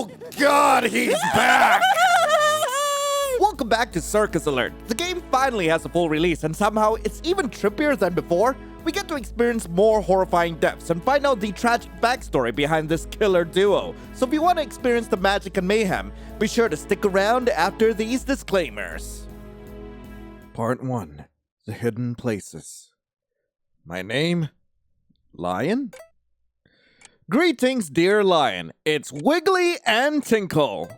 Oh god, he's back! Welcome back to Circus Alert. The game finally has a full release, and somehow it's even trippier than before. We get to experience more horrifying deaths and find out the tragic backstory behind this killer duo. So if you want to experience the magic and mayhem, be sure to stick around after these disclaimers. Part 1. The Hidden Places. My name? Lion? Greetings, dear Lion. It's Wiggly and Tinkle.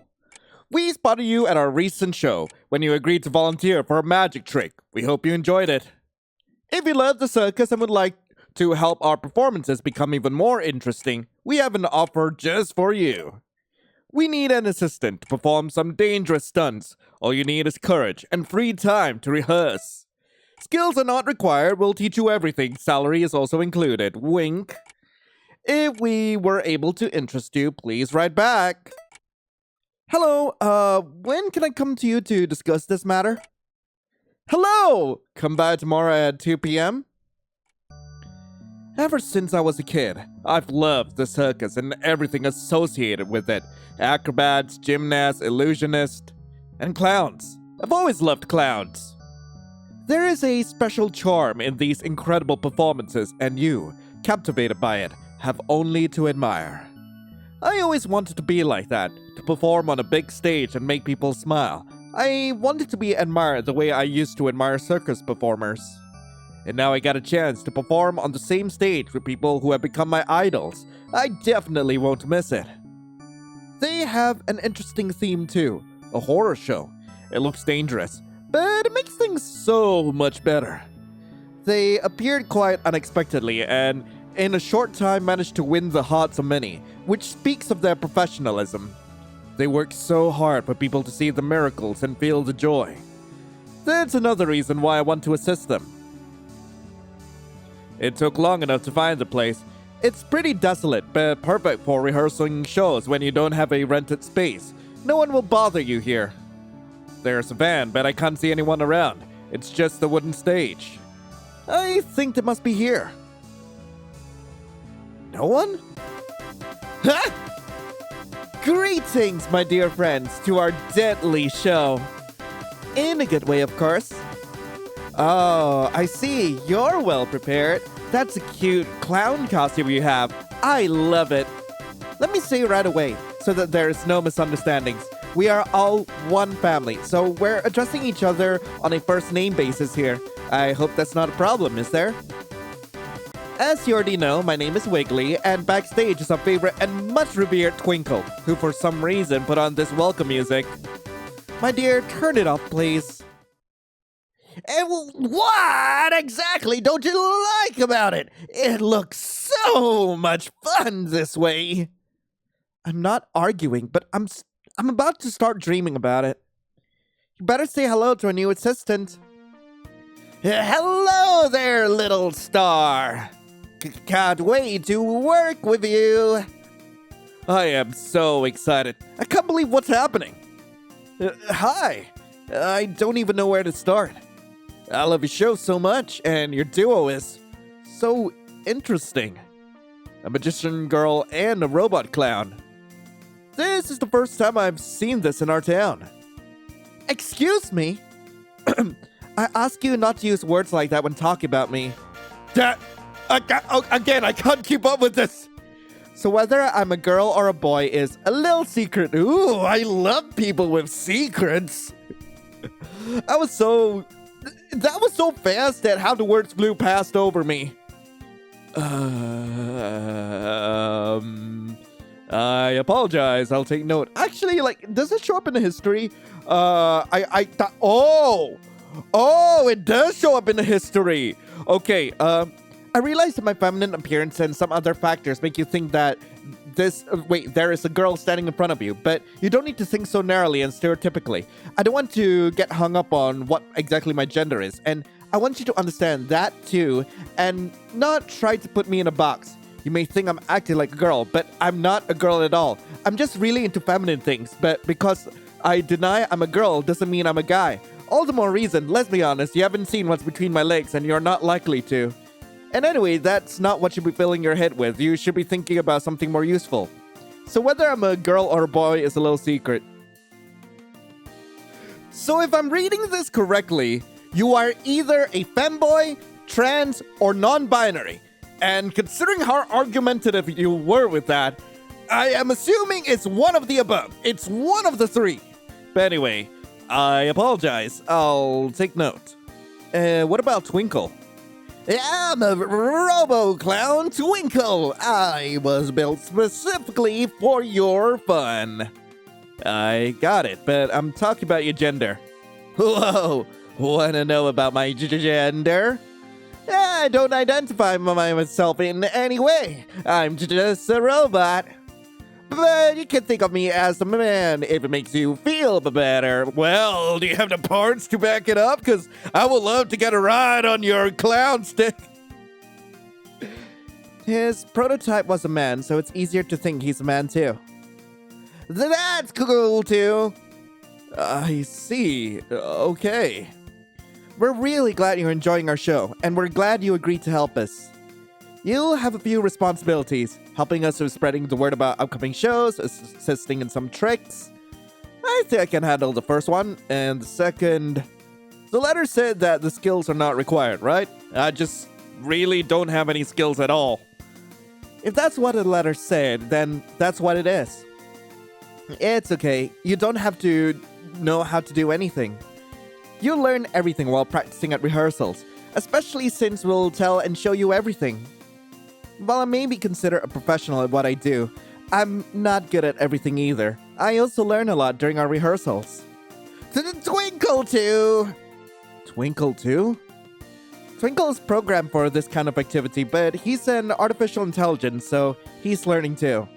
We spotted you at our recent show when you agreed to volunteer for a magic trick. We hope you enjoyed it. If you love the circus and would like to help our performances become even more interesting, we have an offer just for you. We need an assistant to perform some dangerous stunts. All you need is courage and free time to rehearse. Skills are not required. We'll teach you everything. Salary is also included. Wink. If we were able to interest you, please write back. Hello, when can I come to you to discuss this matter? Hello! Come by tomorrow at 2 p.m. Ever since I was a kid, I've loved the circus and everything associated with it. Acrobats, gymnasts, illusionists, and clowns. I've always loved clowns. There is a special charm in these incredible performances, and you, captivated by it, have only to admire. I always wanted to be like that, to perform on a big stage and make people smile. I wanted to be admired the way I used to admire circus performers. And now I got a chance to perform on the same stage with people who have become my idols. I definitely won't miss it. They have an interesting theme too, a horror show. It looks dangerous, but it makes things so much better. They appeared quite unexpectedly and in a short time managed to win the hearts of many, which speaks of their professionalism. They work so hard for people to see the miracles and feel the joy. That's another reason why I want to assist them. It took long enough to find the place. It's pretty desolate, but perfect for rehearsing shows when you don't have a rented space. No one will bother you here. There's a van, but I can't see anyone around. It's just the wooden stage. I think they must be here. No one? Huh? Greetings, my dear friends, to our deadly show. In a good way, of course. Oh, I see. You're well prepared. That's a cute clown costume you have. I love it. Let me say right away, so that there is no misunderstandings. We are all one family, so we're addressing each other on a first name basis here. I hope that's not a problem, is there? As you already know, my name is Wiggly, and backstage is our favorite and much revered Twinkle, who for some reason put on this welcome music. My dear, turn it off, please. And what exactly don't you like about it? It looks so much fun this way. I'm not arguing, but I'm about to start dreaming about it. You better say hello to our new assistant. Hello there, little star. Can't wait to work with you. I am so excited. I can't believe what's happening. Hi. I don't even know where to start. I love your show so much, and your duo is so interesting. A magician girl and a robot clown. This is the first time I've seen this in our town. Excuse me? I ask you not to use words like that when talking about me. Again, I can't keep up with this. So whether I'm a girl or a boy is a little secret. Ooh, I love people with secrets. That was so fast that how the words flew past over me. I apologize. I'll take note. Actually, does it show up in the history? I thought. Oh, it does show up in the history. Okay. I realize that my feminine appearance and some other factors make you think that there is a girl standing in front of you, but you don't need to think so narrowly and stereotypically. I don't want to get hung up on what exactly my gender is, and I want you to understand that too, and not try to put me in a box. You may think I'm acting like a girl, but I'm not a girl at all. I'm just really into feminine things, but because I deny I'm a girl doesn't mean I'm a guy. All the more reason, let's be honest, you haven't seen what's between my legs, and you're not likely to. And anyway, that's not what you should be filling your head with. You should be thinking about something more useful. So whether I'm a girl or a boy is a little secret. So if I'm reading this correctly, you are either a femboy, trans, or non-binary. And considering how argumentative you were with that, I am assuming it's one of the above. It's one of the three. But anyway, I apologize. I'll take note. What about Twinkle? I'm a robo-clown Twinkle. I was built specifically for your fun. I got it, but I'm talking about your gender. Whoa, wanna know about my gender? I don't identify myself in any way. I'm just a robot. But you can think of me as a man if it makes you feel better. Well, do you have the parts to back it up? Because I would love to get a ride on your clown stick. His prototype was a man, so it's easier to think he's a man too. That's cool too. I see. Okay. We're really glad you're enjoying our show, and we're glad you agreed to help us. You'll have a few responsibilities, helping us with spreading the word about upcoming shows, assisting in some tricks. I think I can handle the first one, and the second... The letter said that the skills are not required, right? I just really don't have any skills at all. If that's what the letter said, then that's what it is. It's okay. You don't have to know how to do anything. You'll learn everything while practicing at rehearsals, especially since we'll tell and show you everything. While I may be considered a professional at what I do, I'm not good at everything either. I also learn a lot during our rehearsals. Twinkle too! Twinkle too? Twinkle is programmed for this kind of activity, but he's an artificial intelligence, so he's learning too.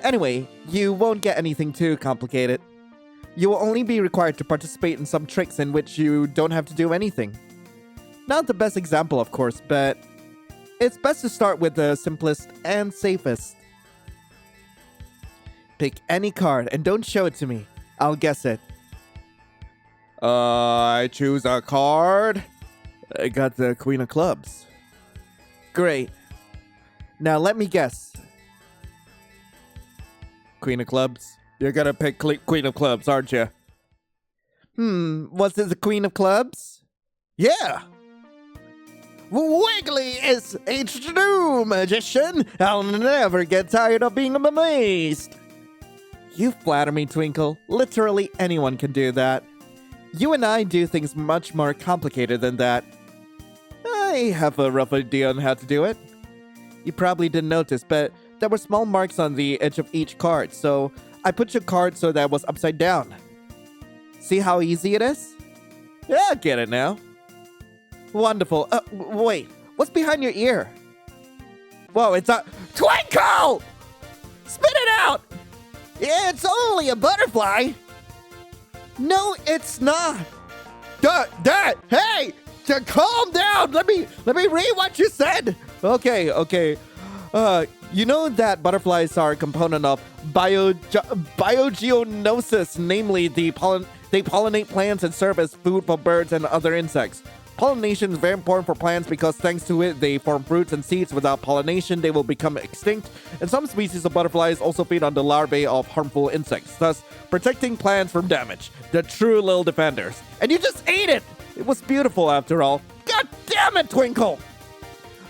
Anyway, you won't get anything too complicated. You will only be required to participate in some tricks in which you don't have to do anything. Not the best example, of course, but it's best to start with the simplest and safest. Pick any card and don't show it to me. I'll guess it. I choose a card. I got the Queen of Clubs. Great. Now let me guess. Queen of Clubs? You're gonna pick Queen of Clubs, aren't you? Was it the Queen of Clubs? Yeah! Wiggly is a true magician. I'll never get tired of being amazed. You flatter me, Twinkle. Literally anyone can do that. You and I do things much more complicated than that. I have a rough idea on how to do it. You probably didn't notice, but there were small marks on the edge of each card, so I put your card so that it was upside down. See how easy it is? Yeah, I get it now. Wonderful. Wait, what's behind your ear? Whoa, it's a... Twinkle! Spit it out! It's only a butterfly. No, it's not. Dad, hey! Calm down! Let me read what you said! Okay. You know that butterflies are a component of biogeonosis, namely they pollinate plants and serve as food for birds and other insects. Pollination is very important for plants because thanks to it, they form fruits and seeds. Without pollination, they will become extinct. And some species of butterflies also feed on the larvae of harmful insects, thus protecting plants from damage. The true little defenders. And you just ate it! It was beautiful after all. God damn it, Twinkle!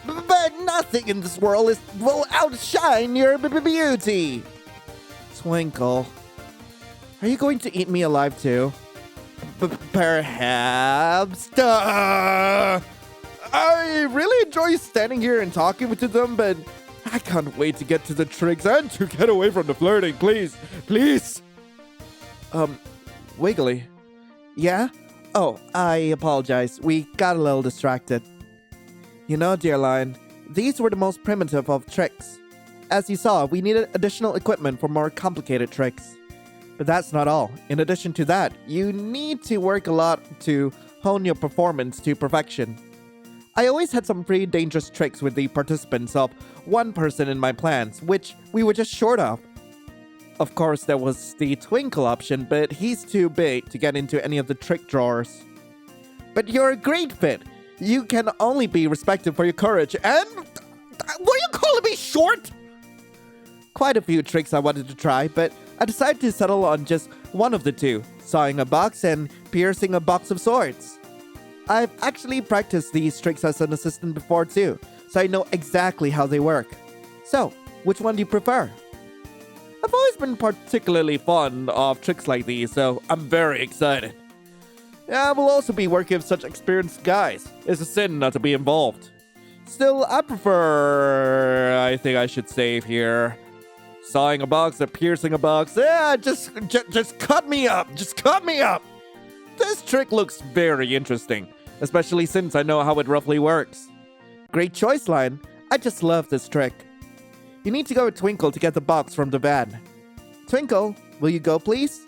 But nothing in this world will outshine your beauty. Twinkle, are you going to eat me alive too? Perhaps. I really enjoy standing here and talking to them, but I can't wait to get to the tricks and to get away from the flirting. Please. Wiggly. Yeah? Oh, I apologize. We got a little distracted. You know, dear Lion, these were the most primitive of tricks. As you saw, we needed additional equipment for more complicated tricks. But that's not all. In addition to that, you need to work a lot to hone your performance to perfection. I always had some pretty dangerous tricks with the participants of one person in my plans, which we were just short of. Of course, there was the Twinkle option, but he's too big to get into any of the trick drawers. But you're a great fit. You can only be respected for your courage and... Were you calling me short? quite a few tricks I wanted to try, but I decided to settle on just one of the two, sawing a box and piercing a box of swords. I've actually practiced these tricks as an assistant before too, so I know exactly how they work. So, which one do you prefer? I've always been particularly fond of tricks like these, so I'm very excited. I will also be working with such experienced guys. It's a sin not to be involved. Still, I think I should save here. Sawing a box or piercing a box. Yeah, just cut me up. Just cut me up. This trick looks very interesting, especially since I know how it roughly works. Great choice, Lion. I just love this trick. You need to go with Twinkle to get the box from the van. Twinkle, will you go, please?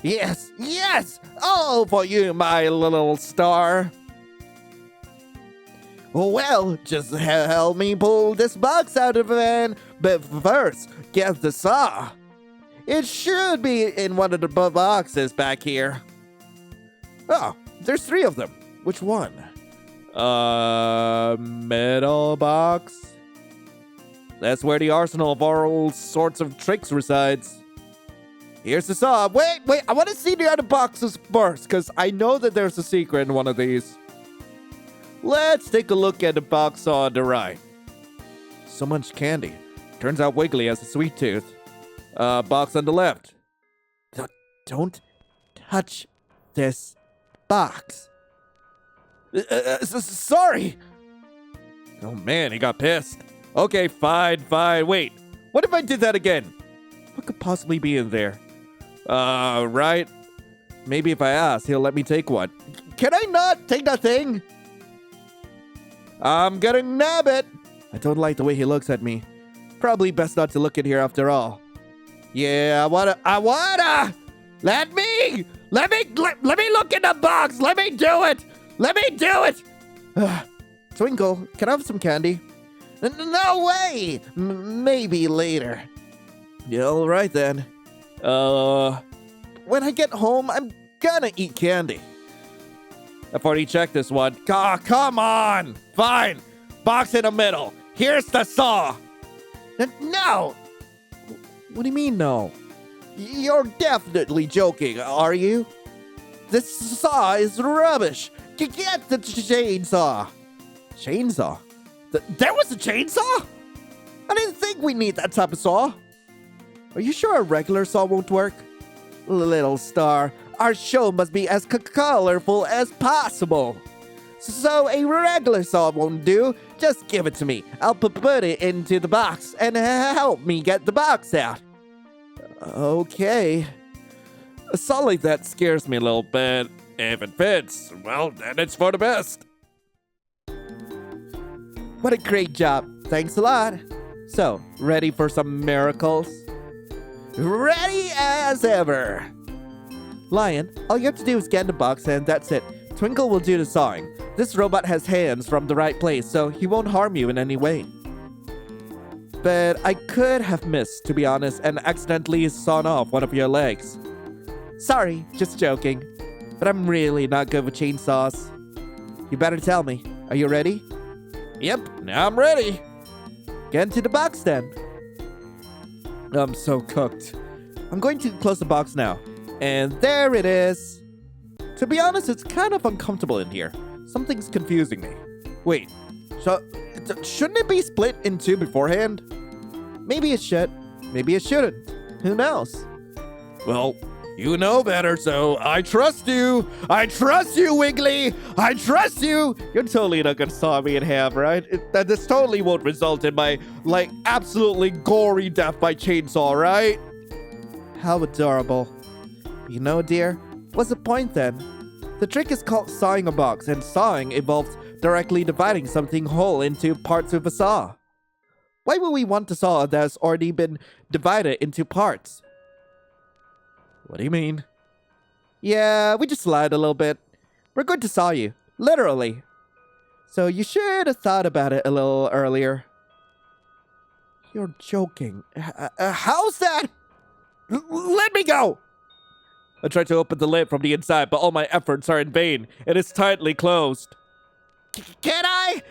Yes, yes! All for you, my little star. Well, just help me pull this box out of the van, but first, get the saw. It should be in one of the boxes back here. Oh, there's 3 of them. Which one? Metal box? That's where the arsenal of all sorts of tricks resides. Here's the saw. Wait, I want to see the other boxes first, because I know that there's a secret in one of these. Let's take a look at the box on the right. So much candy. Turns out Wiggly has a sweet tooth. Box on the left. Don't touch this box. Sorry. Oh man, he got pissed. Okay, fine. Wait, what if I did that again? What could possibly be in there? Right. Maybe if I ask, he'll let me take one. Can I not take that thing? I'm gonna nab it. I don't like the way he looks at me. Probably best not to look in here after all. Yeah, I wanna. Let me look in the box. Let me do it. Twinkle, can I have some candy? No way. Maybe later. Yeah, all right then. When I get home, I'm gonna eat candy. I've already checked this one. Come on! Fine! Box in the middle. Here's the saw! No! What do you mean, no? You're definitely joking, are you? This saw is rubbish! Get the chainsaw! Chainsaw? There was a chainsaw? I didn't think we need that type of saw. Are you sure a regular saw won't work? Little star, our show must be as colorful as possible. So a regular saw won't do. Just give it to me. I'll put it into the box and help me get the box out. Okay. A saw like that scares me a little bit. If it fits, well, then it's for the best. What a great job. Thanks a lot. So, ready for some miracles? Ready as ever. Lion, all you have to do is get in the box and that's it. Twinkle will do the sawing. This robot has hands from the right place, so he won't harm you in any way. But I could have missed, to be honest, and accidentally sawn off one of your legs. Sorry, just joking. But I'm really not good with chainsaws. You better tell me. Are you ready? Yep, now I'm ready. Get into the box then. I'm so cooked. I'm going to close the box now. And there it is. To be honest, it's kind of uncomfortable in here. Something's confusing me. Wait, so shouldn't it be split in 2 beforehand? Maybe it should. Maybe it shouldn't. Who knows? Well, you know better, so I trust you. I trust you, Wiggly. I trust you. You're totally not gonna saw me in half, right? This totally won't result in my, absolutely gory death by chainsaw, right? How adorable. You know, dear, what's the point then? The trick is called sawing a box, and sawing involves directly dividing something whole into parts with a saw. Why would we want a saw that's already been divided into parts? What do you mean? Yeah, we just lied a little bit. We're going to saw you. Literally. So you should have thought about it a little earlier. You're joking. How's that? Let me go! I tried to open the lid from the inside, but all my efforts are in vain. It is tightly closed. Can I?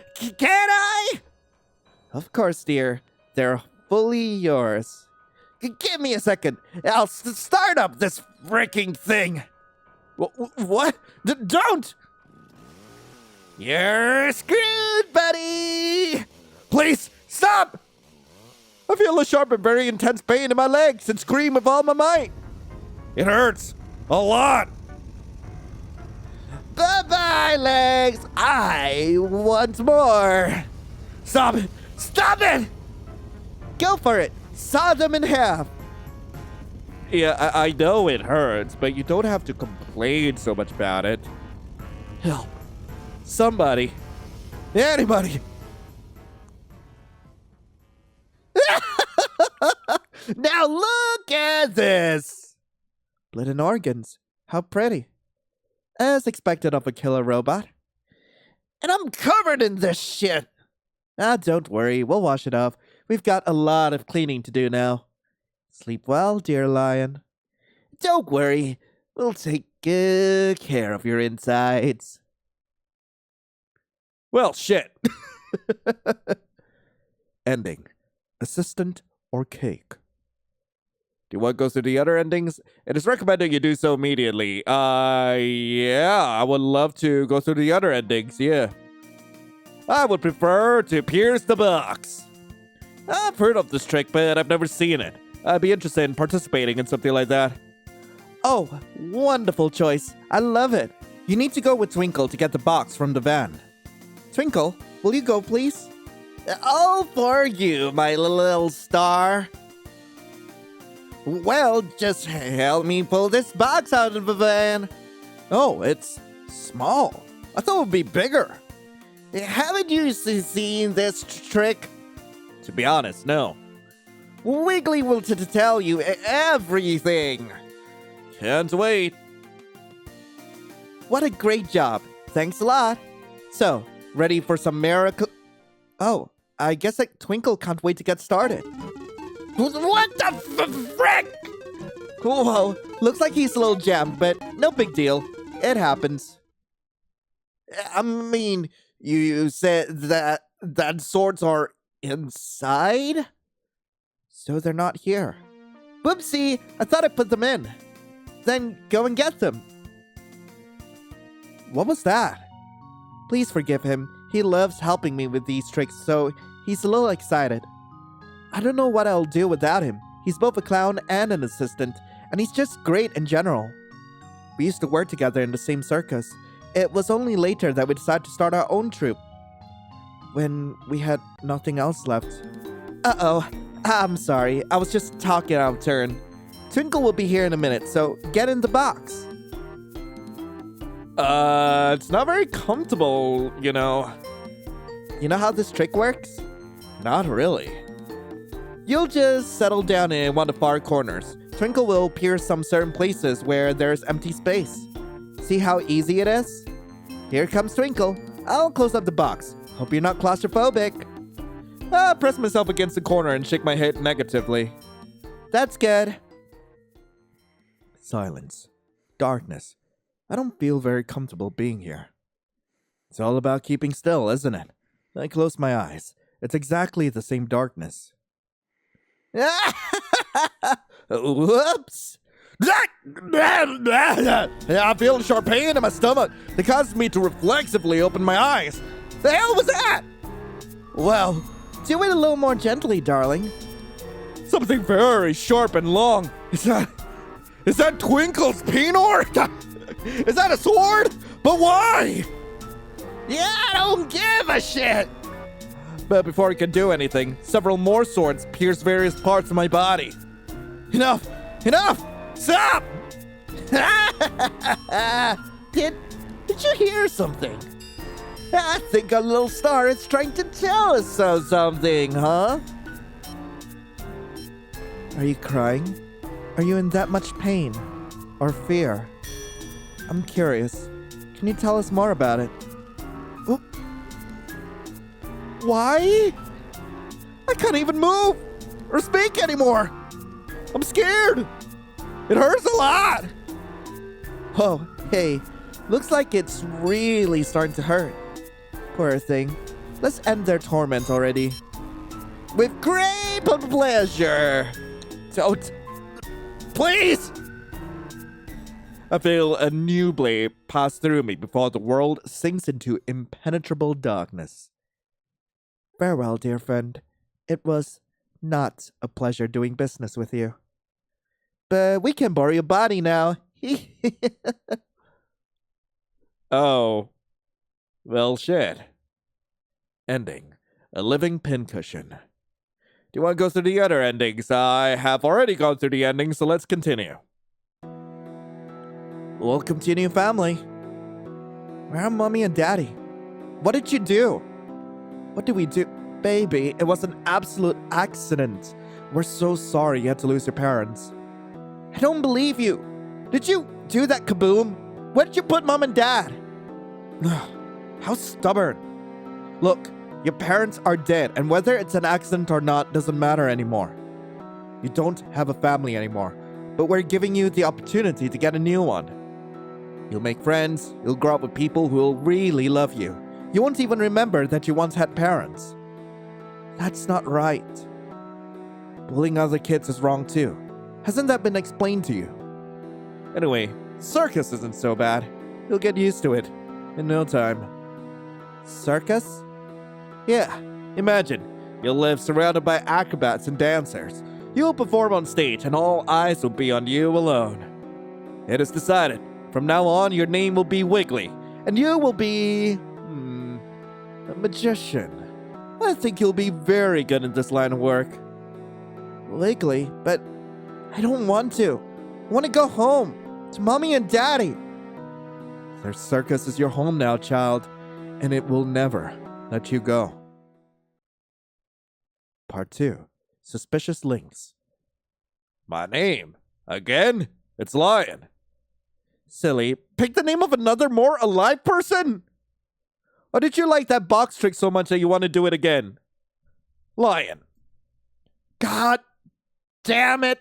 Of course, dear. They're fully yours. Give me a second. I'll start up this freaking thing. What? Don't! You're screwed, buddy! Please, stop! I feel a sharp and very intense pain in my legs and scream with all my might. It hurts. A lot. Bye-bye, legs. I want more. Stop it. Stop it! Go for it. Saw them in half. Yeah, I know it hurts, but you don't have to complain so much about it. Help. Somebody. Anybody. Now look at this. Blood and organs. How pretty. As expected of a killer robot. And I'm covered in this shit. Don't worry. We'll wash it off. We've got a lot of cleaning to do now. Sleep well, dear lion. Don't worry. We'll take good care of your insides. Well, shit. Ending. Assistant or cake? Do you want to go through the other endings? It is recommended you do so immediately. Yeah, I would love to go through the other endings, yeah. I would prefer to pierce the box. I've heard of this trick, but I've never seen it. I'd be interested in participating in something like that. Oh, wonderful choice. I love it. You need to go with Twinkle to get the box from the van. Twinkle, will you go, please? All for you, my little star. Well, just help me pull this box out of the van. Oh, it's small. I thought it would be bigger. Haven't you seen this trick? To be honest, no. Wiggly will tell you everything. Can't wait. What a great job. Thanks a lot. So, ready for some miracle? Oh, I guess Twinkle can't wait to get started. What the frick? Whoa, looks like he's a little jammed, but no big deal. It happens. I mean, you said that swords are inside? So they're not here. Whoopsie, I thought I put them in. Then go and get them. What was that? Please forgive him. He loves helping me with these tricks, so he's a little excited. I don't know what I'll do without him. He's both a clown and an assistant, and he's just great in general. We used to work together in the same circus. It was only later that we decided to start our own troupe, when we had nothing else left. Uh-oh. I'm sorry. I was just talking out of turn. Twinkle will be here in a minute, so get in the box. It's not very comfortable, you know. You know how this trick works? Not really. You'll just settle down in one of the far corners. Twinkle will pierce some certain places where there's empty space. See how easy it is? Here comes Twinkle. I'll close up the box. Hope you're not claustrophobic. I press myself against the corner and shake my head negatively. That's good. Silence. Darkness. I don't feel very comfortable being here. It's all about keeping still, isn't it? I close my eyes. It's exactly the same darkness. Whoops! I feel a sharp pain in my stomach that causes me to reflexively open my eyes. The hell was that? Well, do it a little more gently, darling. Something very sharp and long. Is that Twinkle's penor? Is that a sword? But why? Yeah, I don't give a shit. But before I can do anything, several more swords pierce various parts of my body. Enough! Enough! Stop! Did you hear something? I think our little star is trying to tell us something, huh? Are you crying? Are you in that much pain? Or fear? I'm curious. Can you tell us more about it? Oh. Why? I can't even move or speak anymore. I'm scared. It hurts a lot. Oh, hey. Looks like it's really starting to hurt. Poor thing. Let's end their torment already. with great pleasure. Don't. Please! I feel a new blade pass through me before the world sinks into impenetrable darkness. Farewell, dear friend. It was not a pleasure doing business with you. But we can borrow your body now. Oh. Well, shit. Ending. A living pincushion. Do you want to go through the other endings? I have already gone through the endings, so let's continue. Welcome to your new family. Where are Mommy and Daddy? What did you do? What did we do? Baby, it was an absolute accident. We're so sorry you had to lose your parents. I don't believe you. Did you do that, kaboom? Where did you put Mom and Dad? How stubborn. Look, your parents are dead, and whether it's an accident or not doesn't matter anymore. You don't have a family anymore, but we're giving you the opportunity to get a new one. You'll make friends, you'll grow up with people who will really love you. You won't even remember that you once had parents. That's not right. Bullying other kids is wrong too. Hasn't that been explained to you? Anyway, Circus isn't so bad. You'll get used to it in no time. Circus? Yeah, imagine. You'll live surrounded by acrobats and dancers. You'll perform on stage and all eyes will be on you alone. It is decided. From now on, your name will be Wiggly, and you will be... a magician. I think you'll be very good in this line of work. Wiggly? But I don't want to. I want to go home, to Mommy and Daddy. Their circus is your home now, child, and it will never let you go. Part 2. Suspicious Links. My name? Again? It's Lion. Silly. Pick the name of another more alive person? Or did you like that box trick so much that you want to do it again? Lion. God damn it.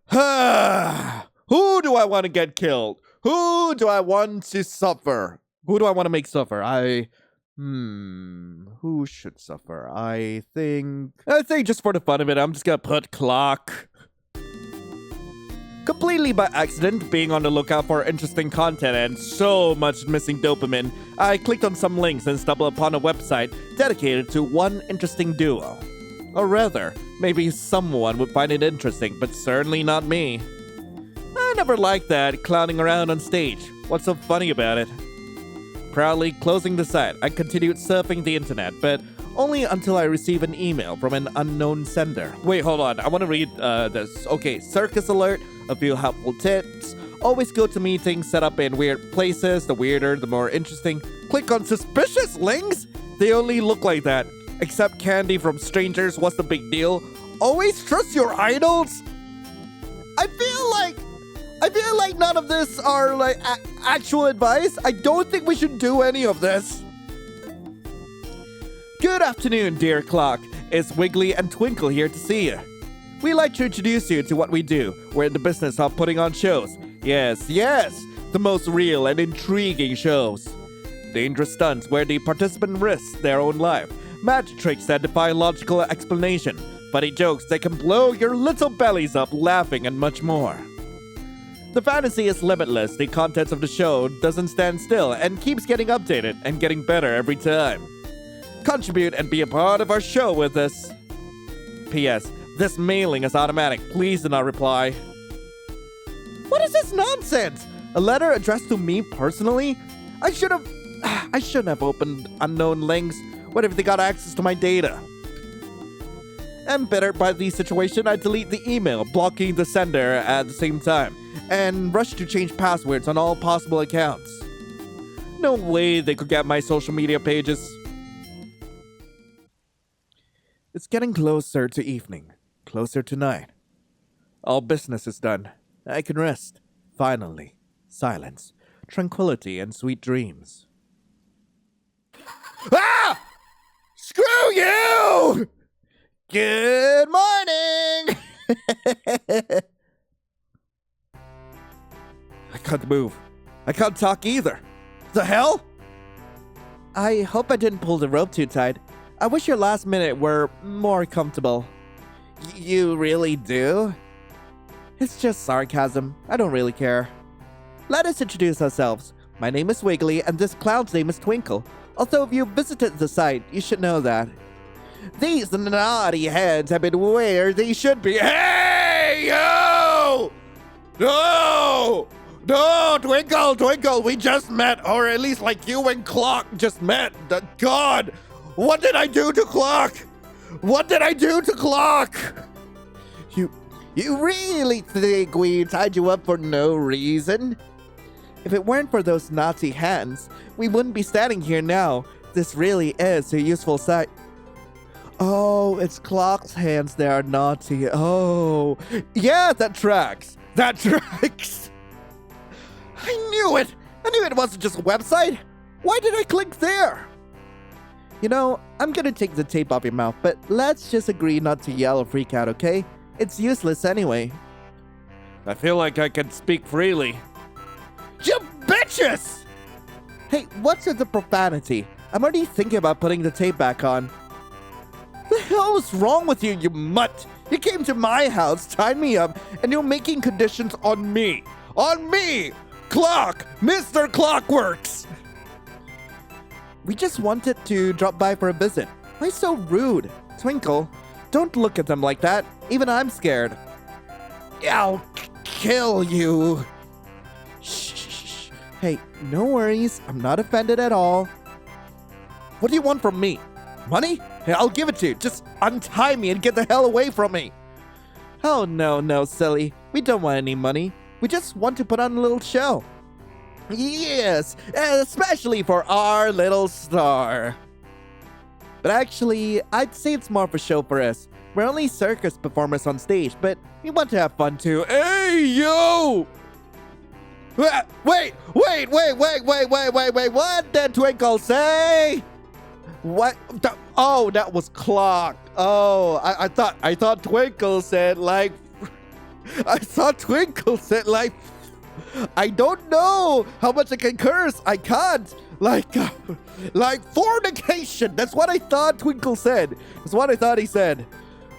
Who do I want to get killed? Who do I want to suffer? Who do I want to make suffer? Who should suffer? I think just for the fun of it, I'm just gonna put Clock. Completely by accident, being on the lookout for interesting content and so much missing dopamine, I clicked on some links and stumbled upon a website dedicated to one interesting duo. Or rather, maybe someone would find it interesting, but certainly not me. I never liked that, clowning around on stage. What's so funny about it? Proudly closing the site, I continued surfing the internet, but only until I received an email from an unknown sender. Wait, hold on. I want to read this. Okay, Circus alert. A few helpful tips. Always go to meetings set up in weird places. The weirder, the more interesting. Click on suspicious links? They only look like that. Accept candy from strangers. What's the big deal? Always trust your idols? I feel like none of this are like actual advice. I don't think we should do any of this. Good afternoon, dear Clock. It's Wiggly and Twinkle here to see you. We'd like to introduce you to what we do. We're in the business of putting on shows. Yes, the most real and intriguing shows. Dangerous stunts where the participant risks their own life. Magic tricks that defy logical explanation. Funny jokes that can blow your little bellies up laughing and much more. The fantasy is limitless. The content of the show doesn't stand still and keeps getting updated and getting better every time. Contribute and be a part of our show with us. P.S. This mailing is automatic. Please do not reply. What is this nonsense? A letter addressed to me personally? I shouldn't have opened unknown links. What if they got access to my data? Embittered by the situation, I delete the email, blocking the sender at the same time, and rush to change passwords on all possible accounts. No way they could get my social media pages. It's getting closer to evening. Closer to night. All business is done. I can rest. Finally. Silence. Tranquility and sweet dreams. Ah! Screw you! Good morning! I can't move. I can't talk either. The hell? I hope I didn't pull the rope too tight. I wish your last minute were more comfortable. You really do? It's just sarcasm. I don't really care. Let us introduce ourselves. My name is Wiggly, and this clown's name is Twinkle. Although if you visited the site, you should know that. These naughty heads have been where they should be. Hey, yo! No! No, Twinkle, we just met, or at least like you and Clock just met. God, what did I do to Clock? What did I do to Clock? You really think we tied you up for no reason? If it weren't for those naughty hands, we wouldn't be standing here now. This really is a useful sight. Oh, it's Clock's hands that are naughty. Oh, yeah, that tracks. That tracks. I knew it. I knew it wasn't just a website. Why did I click there? You know, I'm gonna take the tape off your mouth, but let's just agree not to yell or freak out, okay? It's useless anyway. I feel like I can speak freely. You bitches! Hey, what's with the profanity? I'm already thinking about putting the tape back on. The hell is wrong with you, you mutt? You came to my house, tied me up, and you're making conditions on me. On me! Clock! Mr. Clockworks! We just wanted to drop by for a visit. Why so rude? Twinkle, don't look at them like that. Even I'm scared. I'll kill you. Shh. Hey, no worries. I'm not offended at all. What do you want from me? Money? Hey, I'll give it to you. Just untie me and get the hell away from me. Oh, no, silly. We don't want any money. We just want to put on a little show. Yes, especially for our little star. But actually, I'd say it's more of a show for us. We're only circus performers on stage, but we want to have fun too. Hey, yo! Wait! What did Twinkle say? What? Oh, that was Clock. Oh, I thought Twinkle said like. I thought Twinkle said like. I don't know how much I can curse. I can't. Like fornication. That's what I thought Twinkle said. That's what I thought he said.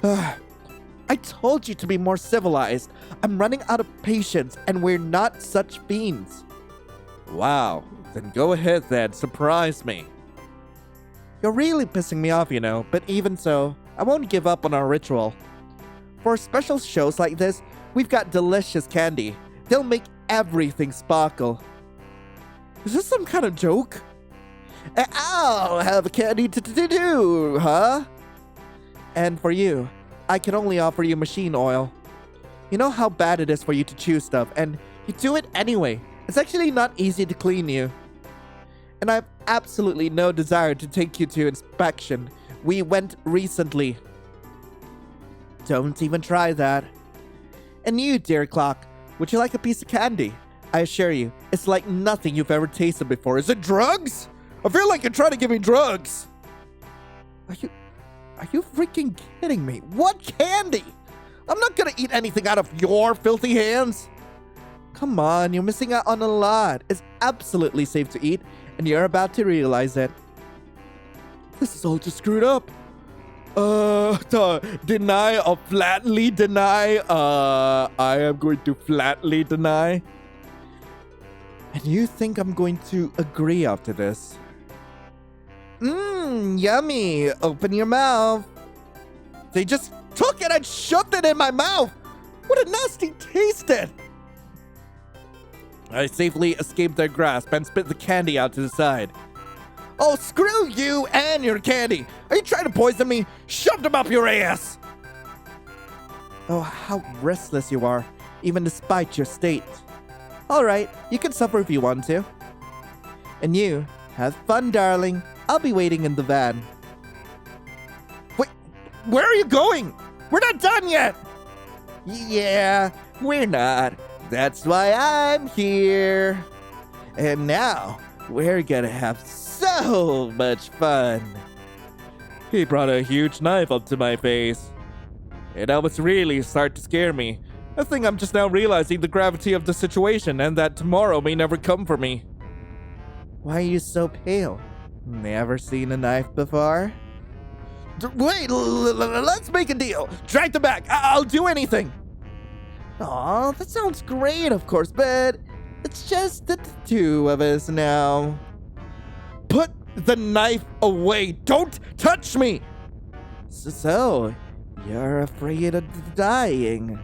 I told you to be more civilized. I'm running out of patience, and we're not such fiends. Wow. Then go ahead then. Surprise me. You're really pissing me off, you know, but even so, I won't give up on our ritual. For special shows like this, we've got delicious candy. They'll make everything sparkle. Is this some kind of joke? I'll have candy to do, huh? And for you, I can only offer you machine oil. You know how bad it is for you to chew stuff, and you do it anyway. It's actually not easy to clean you. And I have absolutely no desire to take you to inspection. We went recently. Don't even try that. And you, dear Clock, would you like a piece of candy? I assure you, it's like nothing you've ever tasted before. Is it drugs? I feel like you're trying to give me drugs. Are you freaking kidding me? What candy? I'm not gonna eat anything out of your filthy hands. Come on, you're missing out on a lot. It's absolutely safe to eat, and you're about to realize it. This is all just screwed up. Deny or flatly deny? I am going to flatly deny. And you think I'm going to agree after this? Yummy. Open your mouth. They just took it and shoved it in my mouth. What a nasty taste it. I safely escaped their grasp and spit the candy out to the side. Oh, screw you and your candy. Are you trying to poison me? Shove them up your ass. Oh, how restless you are, even despite your state. All right, you can suffer if you want to. And you, have fun, darling. I'll be waiting in the van. Wait, where are you going? We're not done yet. Yeah, we're not. That's why I'm here. And now, we're gonna have so much fun. He brought a huge knife up to my face. And that was really starting to scare me. I think I'm just now realizing the gravity of the situation and that tomorrow may never come for me. Why are you so pale? Never seen a knife before? Wait, let's make a deal. Drag them back. I'll do anything. Aw, that sounds great, of course, but it's just the two of us now. Put the knife away. Don't touch me. So, you're afraid of dying.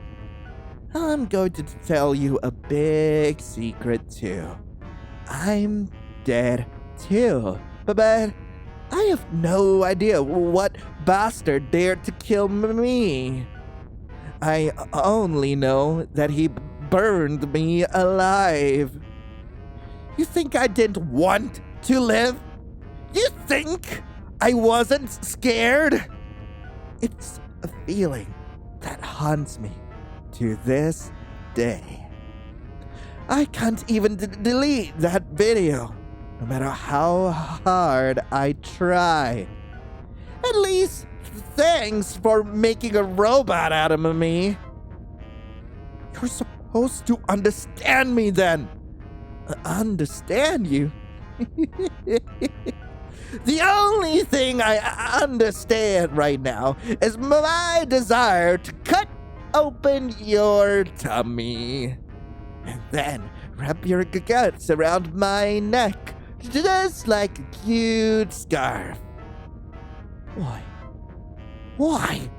I'm going to tell you a big secret, too. I'm dead, too. But I have no idea what bastard dared to kill me. I only know that he burned me alive. You think I didn't want to live? You think I wasn't scared? It's a feeling that haunts me to this day. I can't even delete that video, no matter how hard I try. At least, thanks for making a robot out of me. You're supposed to understand me then. Understand you? The only thing I understand right now is my desire to cut open your tummy and then wrap your guts around my neck just like a cute scarf. Why? Why?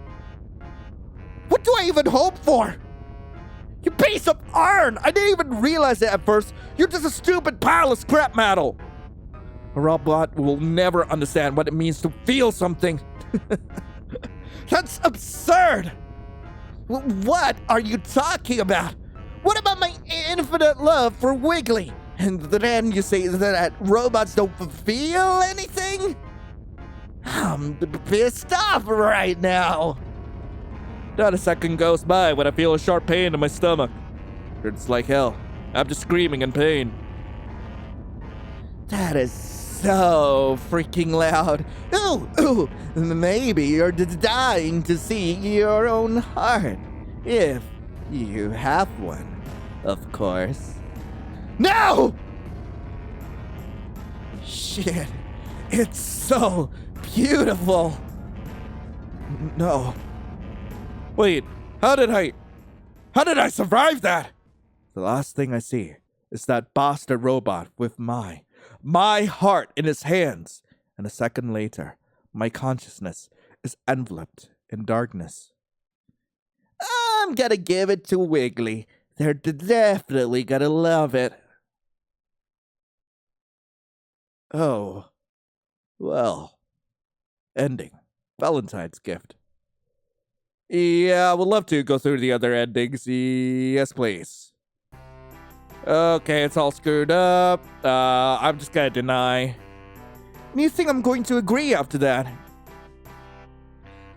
What do I even hope for? You piece of iron! I didn't even realize it at first. You're just a stupid pile of scrap metal. A robot will never understand what it means to feel something. That's absurd! What are you talking about? What about my infinite love for Wiggly? And then you say that robots don't feel anything? I'm pissed off right now. Not a second goes by when I feel a sharp pain in my stomach. Hurts like hell. I'm just screaming in pain. That is so freaking loud. Ooh, maybe you're dying to see your own heart. If you have one, of course. No! Shit, it's so beautiful. No. Wait, how did I survive that? The last thing I see is that bastard robot with my heart in his hands. And a second later, my consciousness is enveloped in darkness. I'm gonna give it to Wiggly. They're definitely gonna love it. Oh. Well. Ending. Valentine's gift. Yeah, I would love to go through the other endings. Yes, please. Okay, it's all screwed up. I'm just gonna deny. You think I'm going to agree after that?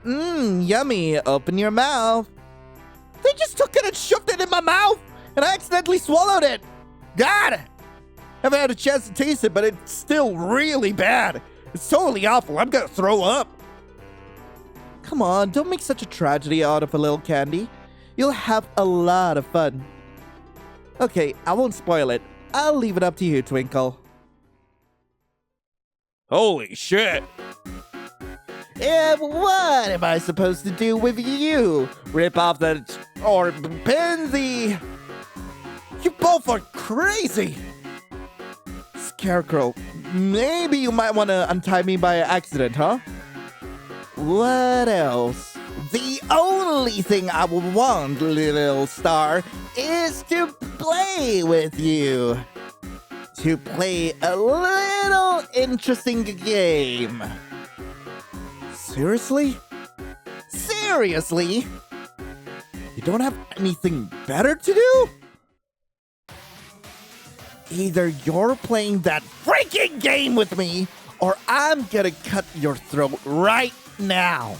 Yummy. Open your mouth. They just took it and shoved it in my mouth, and I accidentally swallowed it. God! Haven't had a chance to taste it, but it's still really bad. It's totally awful. I'm gonna throw up. Come on, don't make such a tragedy out of a little candy. You'll have a lot of fun. Okay, I won't spoil it. I'll leave it up to you, Twinkle. Holy shit! What am I supposed to do with you? Rip off the... or pin the... You both are crazy! Scarecrow, maybe you might want to untie me by accident, huh? What else? The only thing I would want, little star, is to play with you. To play a little interesting game. Seriously? Seriously? You don't have anything better to do? Either you're playing that freaking game with me, or I'm gonna cut your throat right now.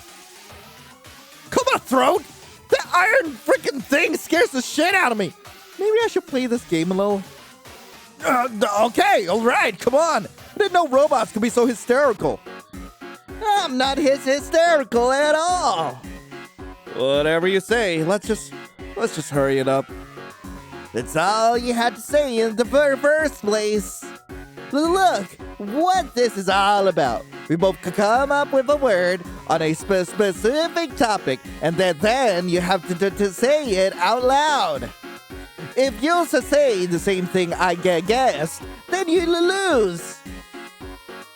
Come on, throat! That iron freaking thing scares the shit out of me. Maybe I should play this game a little. Okay, alright, come on. I didn't know robots could be so hysterical. I'm not hysterical at all. Whatever you say, let's just hurry it up. That's all you had to say in the first place. Look what this is all about. We both come up with a word, on a specific topic, and then you have to say it out loud. If you say the same thing I guessed, then you lose.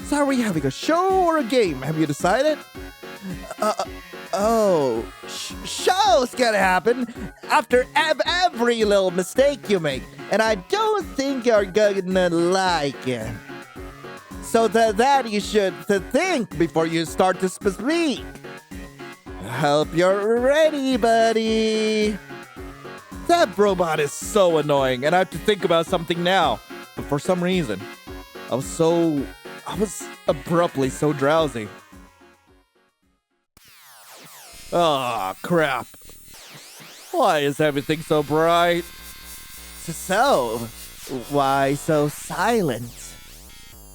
So are we having a show or a game? Have you decided? Show's gonna happen after every little mistake you make, and I don't think you're gonna like it. So that you should think before you start to speak. Hope you're ready, buddy. That robot is so annoying, and I have to think about something now. But for some reason, I was abruptly so drowsy. Ah, crap. Why is everything so bright? So, why so silent?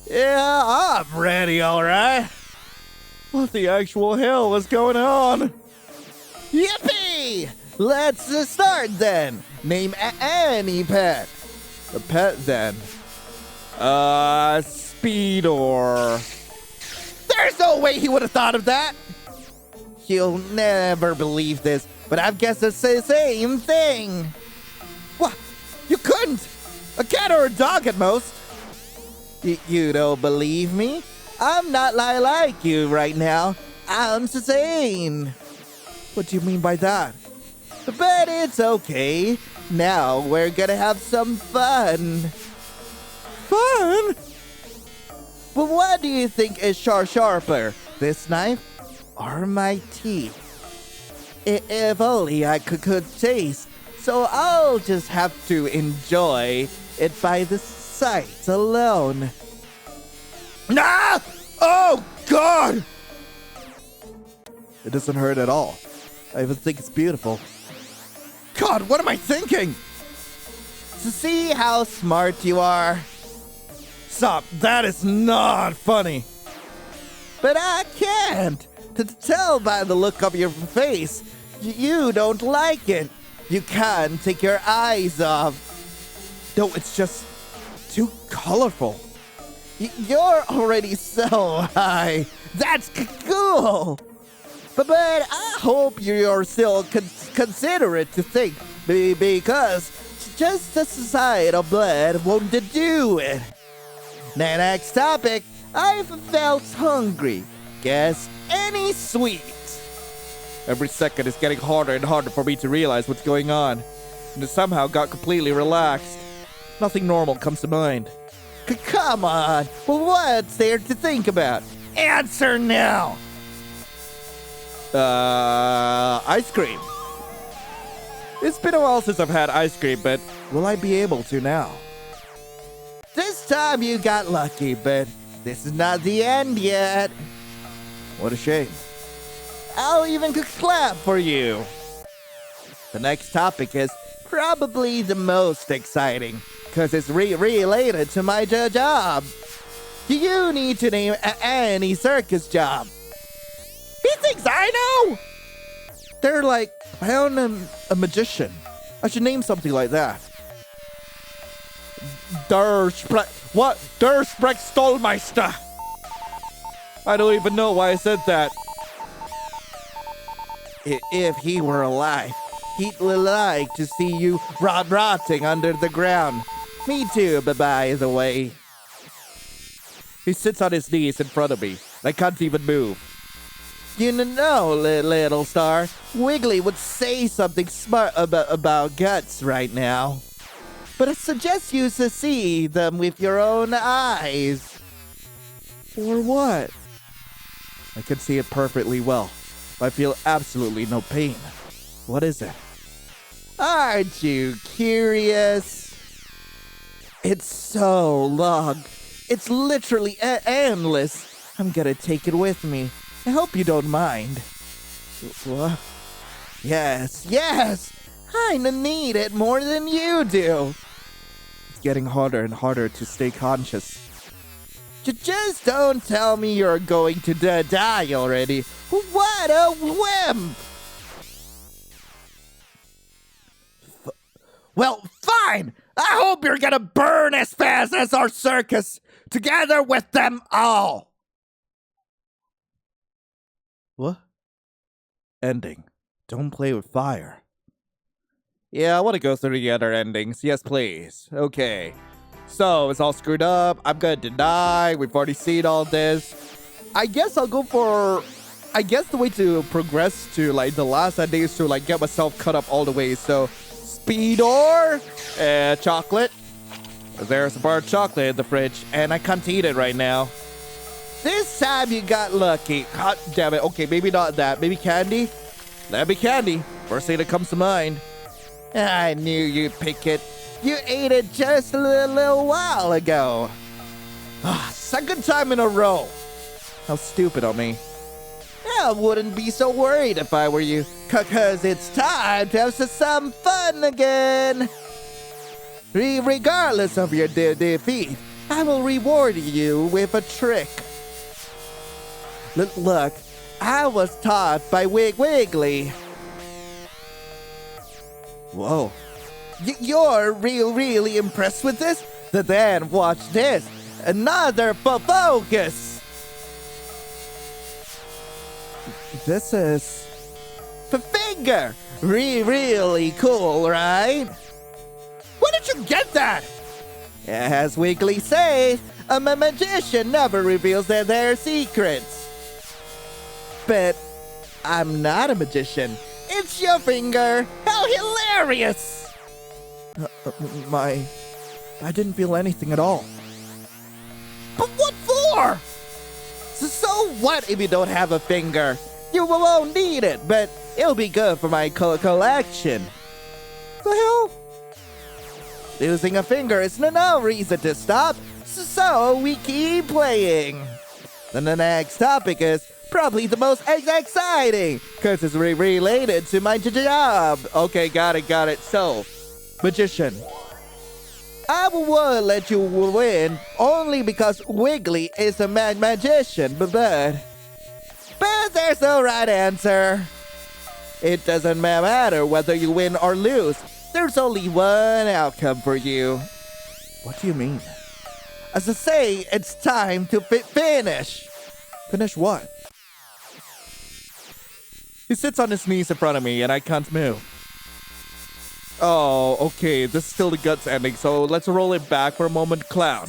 Yeah, I'm ready, alright. What the actual hell is going on? Yippee! Let's start then. Name any pet. A pet then. Speedor. There's no way he would have thought of that. You'll never believe this, but I've guessed the same thing. What? You couldn't? A cat or a dog at most. You don't believe me? I'm not like you right now. I'm insane. What do you mean by that? But it's okay. Now we're gonna have some fun. Fun? Well, what do you think is sharper? This knife or my teeth? If only I could taste. So I'll just have to enjoy it by the sight alone. Nah! Oh, God! It doesn't hurt at all. I even think it's beautiful. God, what am I thinking? To see how smart you are. Stop, that is not funny. But I can't. To tell by the look of your face, you don't like it. You can't take your eyes off. No, it's just too colorful. You're already so high. That's cool. But I hope you're still considerate to think, because just the sight of blood won't do it. Next topic, I've felt hungry. Guess any sweet. Every second it's getting harder and harder for me to realize what's going on, and I somehow got completely relaxed. Nothing normal comes to mind. Come on, well, what's there to think about? Answer now! Ice cream. It's been a while since I've had ice cream, but will I be able to now? This time you got lucky, but this is not the end yet. What a shame. I'll even clap for you. The next topic is probably the most exciting, because it's related to my job. You need to name any circus job. He thinks I know! They're like, I own a magician. I should name something like that. Der Sprechstolmeister. I don't even know why I said that. If he were alive, he'd like to see you rotting under the ground. Me too, by the way. He sits on his knees in front of me. I can't even move. You know, little star, Wiggly would say something smart about guts right now. But I suggest you to see them with your own eyes. Or what? I can see it perfectly well. I feel absolutely no pain. What is it? Aren't you curious? It's so long. It's literally endless. I'm gonna take it with me. I hope you don't mind. What? Yes. I need it more than you do. It's getting harder and harder to stay conscious. Just don't tell me you're going to die already. What a whim! Well, fine! I hope you're gonna burn as fast as our circus, together with them all! What? Ending. Don't play with fire. Yeah, I want to go through the other endings. Yes, please. Okay. So, it's all screwed up. I'm gonna deny. We've already seen all this. I guess I'll go for... I guess the way to progress to, like, the last ending is to, like, get myself cut up all the way. So, Speedor, chocolate. There's a bar of chocolate in the fridge, and I can't eat it right now. This time you got lucky. God damn it. Okay, maybe not that. Maybe candy? That'd be candy. First thing that comes to mind. I knew you'd pick it. You ate it just a little while ago. Second time in a row. How stupid of me. I wouldn't be so worried if I were you, cause it's time to have some fun again. Regardless of your defeat, I will reward you with a trick. Look, I was taught by Wiggly. Whoa. You're really impressed with this? Then watch this. Another focus. This is... finger. Really cool, right? Where did you get that? As Wiggly says, a magician never reveals their secrets. But I'm not a magician. It's your finger. How hilarious! I didn't feel anything at all. But what for? So what if you don't have a finger? You won't need it, but it'll be good for my collection. The hell? Losing a finger is no reason to stop, so we keep playing. Then the next topic is probably the most exciting, because it's related to my job. Okay, got it. So, magician. I would let you win only because Wiggly is a magician, but there's no right answer. It doesn't matter whether you win or lose. There's only one outcome for you. What do you mean? As I say, it's time to finish. Finish what? He sits on his knees in front of me and I can't move. Oh, okay, this is still the guts ending, so let's roll it back for a moment, clown.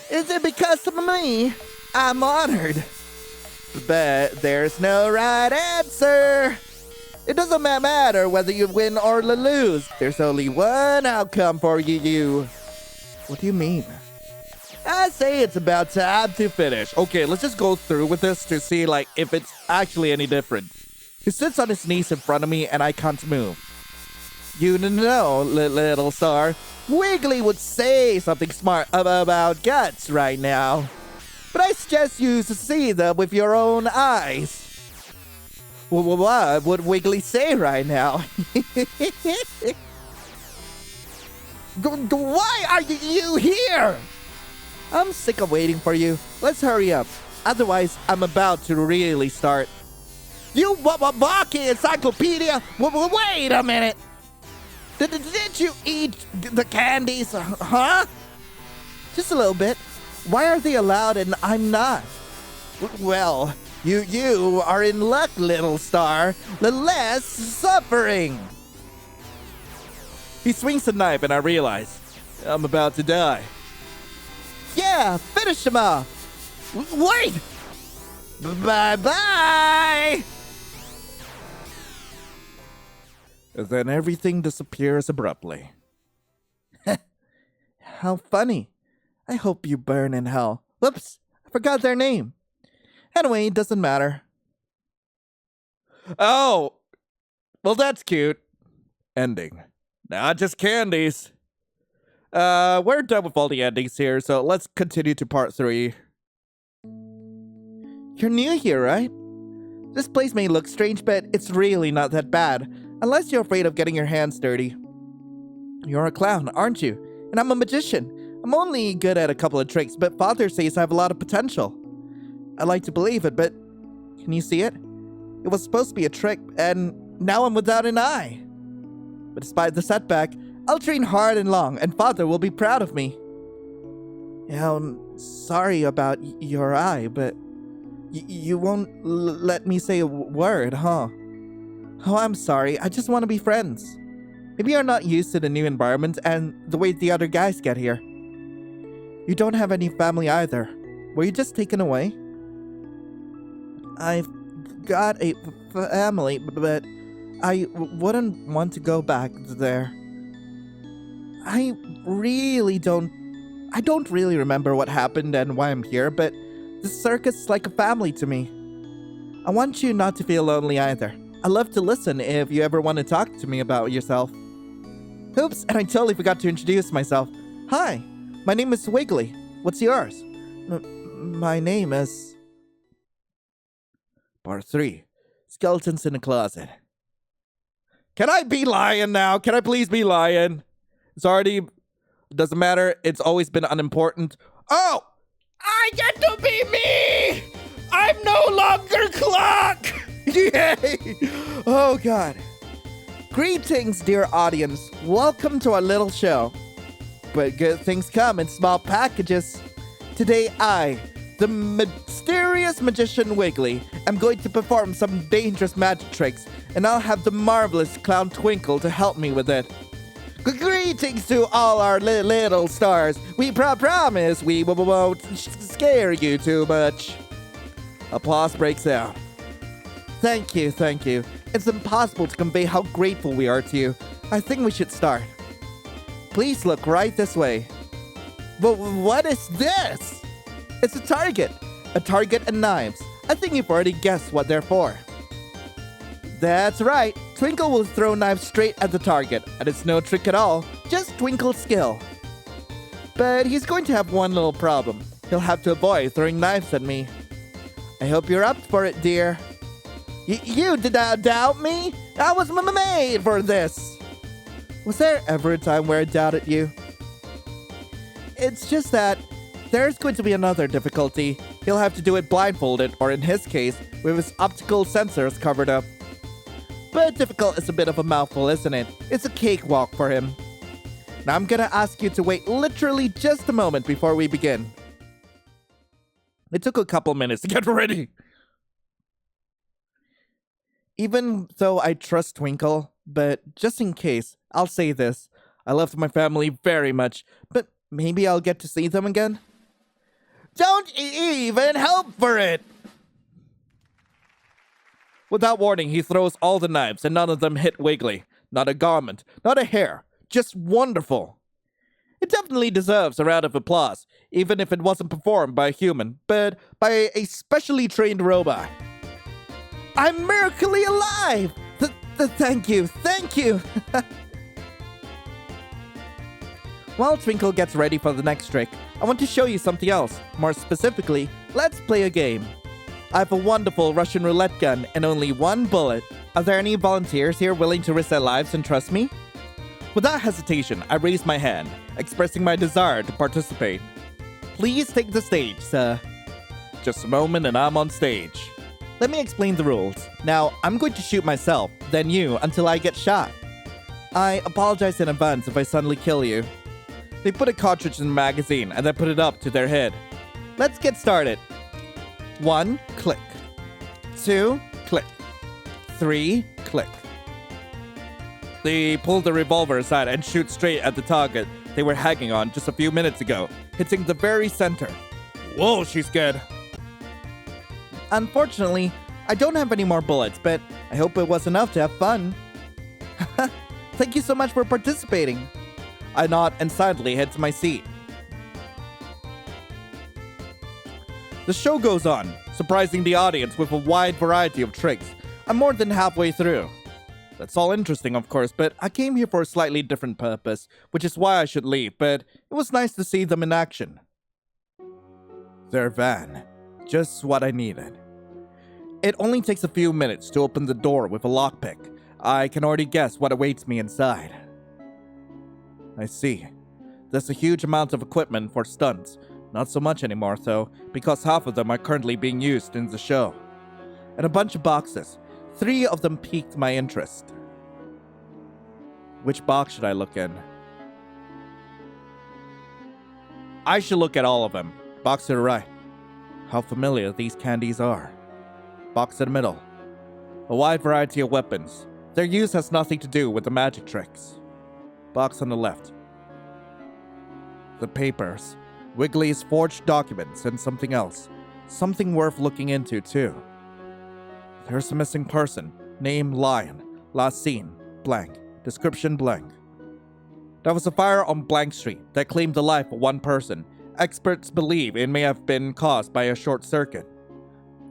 Is it because of me? I'm honored. But there's no right answer. It doesn't matter whether you win or lose. There's only one outcome for you. What do you mean? I say it's about time to finish. Okay, let's just go through with this to see, like, if it's actually any different. He sits on his knees in front of me and I can't move. You know, little star, Wiggly would say something smart about guts right now. But I suggest you to see them with your own eyes. What would Wiggly say right now? Why are you here? I'm sick of waiting for you. Let's hurry up. Otherwise, I'm about to really start. You walking encyclopedia? Wait a minute. Did you eat the candies? Huh? Just a little bit. Why are they allowed and I'm not? Well, you are in luck, little star. The less suffering. He swings the knife and I realize I'm about to die. Yeah, finish him off. Wait! Bye-bye! Then everything disappears abruptly. How funny. I hope you burn in hell. Whoops, I forgot their name. Anyway, it doesn't matter. Oh! Well, that's cute. Ending. Not just candies. We're done with all the endings here, so let's continue to part 3. You're new here, right? This place may look strange, but it's really not that bad. Unless you're afraid of getting your hands dirty. You're a clown, aren't you? And I'm a magician. I'm only good at a couple of tricks, but Father says I have a lot of potential. I'd like to believe it, but can you see it? It was supposed to be a trick, and now I'm without an eye. But despite the setback, I'll train hard and long, and Father will be proud of me. Yeah, I'm sorry about your eye, but You won't let me say a word, huh? Oh, I'm sorry. I just want to be friends. Maybe you're not used to the new environment and the way the other guys get here. You don't have any family either. Were you just taken away? I've got a family, but I wouldn't want to go back there. I don't really remember what happened and why I'm here, but the circus is like a family to me. I want you not to feel lonely either. I'd love to listen if you ever want to talk to me about yourself. Oops, and I totally forgot to introduce myself. Hi, my name is Wiggly. What's yours? My name is... Part 3. Skeletons in a closet. Can I be Lion now? Can I please be Lion? It's already... Doesn't matter. It's always been unimportant. Oh! I get to be me! I'm no longer Clock! Yay! Oh, God. Greetings, dear audience. Welcome to our little show. But good things come in small packages. Today, I, the mysterious magician Wiggly, am going to perform some dangerous magic tricks, and I'll have the marvelous clown Twinkle to help me with it. Greetings to all our little stars. We promise we won't scare you too much. Applause breaks out. Thank you, thank you. It's impossible to convey how grateful we are to you. I think we should start. Please look right this way. But what is this? It's a target. A target and knives. I think you've already guessed what they're for. That's right. Twinkle will throw knives straight at the target, and it's no trick at all, just Twinkle's skill. But he's going to have one little problem. He'll have to avoid throwing knives at me. I hope you're up for it, dear. You did not doubt me? I was made for this. Was there ever a time where I doubted you? It's just that there's going to be another difficulty. He'll have to do it blindfolded, or in his case, with his optical sensors covered up. But difficult is a bit of a mouthful, isn't it? It's a cakewalk for him. Now I'm gonna ask you to wait literally just a moment before we begin. It took a couple minutes to get ready. Even though I trust Twinkle, but just in case, I'll say this. I loved my family very much, but maybe I'll get to see them again? Don't even help for it! Without warning, he throws all the knives, and none of them hit Wiggly. Not a garment, not a hair. Just wonderful. It definitely deserves a round of applause, even if it wasn't performed by a human, but by a specially trained robot. I'm miraculously alive! Thank you, thank you! While Twinkle gets ready for the next trick, I want to show you something else. More specifically, let's play a game. I have a wonderful Russian roulette gun and only one bullet. Are there any volunteers here willing to risk their lives and trust me? Without hesitation, I raise my hand, expressing my desire to participate. Please take the stage, sir. Just a moment and I'm on stage. Let me explain the rules. Now, I'm going to shoot myself, then you, until I get shot. I apologize in advance if I suddenly kill you. They put a cartridge in the magazine and then put it up to their head. Let's get started. 1, click. 2, click. 3, click. They pull the revolver aside and shoot straight at the target they were hanging on just a few minutes ago, hitting the very center. Whoa, she's good. Unfortunately, I don't have any more bullets, but I hope it was enough to have fun. Thank you so much for participating. I nod and silently head to my seat. The show goes on, surprising the audience with a wide variety of tricks. I'm more than halfway through. That's all interesting, of course, but I came here for a slightly different purpose, which is why I should leave, but it was nice to see them in action. Their van. Just what I needed. It only takes a few minutes to open the door with a lockpick. I can already guess what awaits me inside. I see. There's a huge amount of equipment for stunts. Not so much anymore, though, because half of them are currently being used in the show. And a bunch of boxes. 3 of them piqued my interest. Which box should I look in? I should look at all of them. Box to the right. how familiar these candies are. Box in the middle. A wide variety of weapons. Their use has nothing to do with the magic tricks. Box on the left. The papers. Wiggly's forged documents and something else. Something worth looking into, too. There's a missing person. Name Lion. Last seen. Blank. Description blank. There was a fire on Blank Street that claimed the life of one person. Experts believe it may have been caused by a short circuit.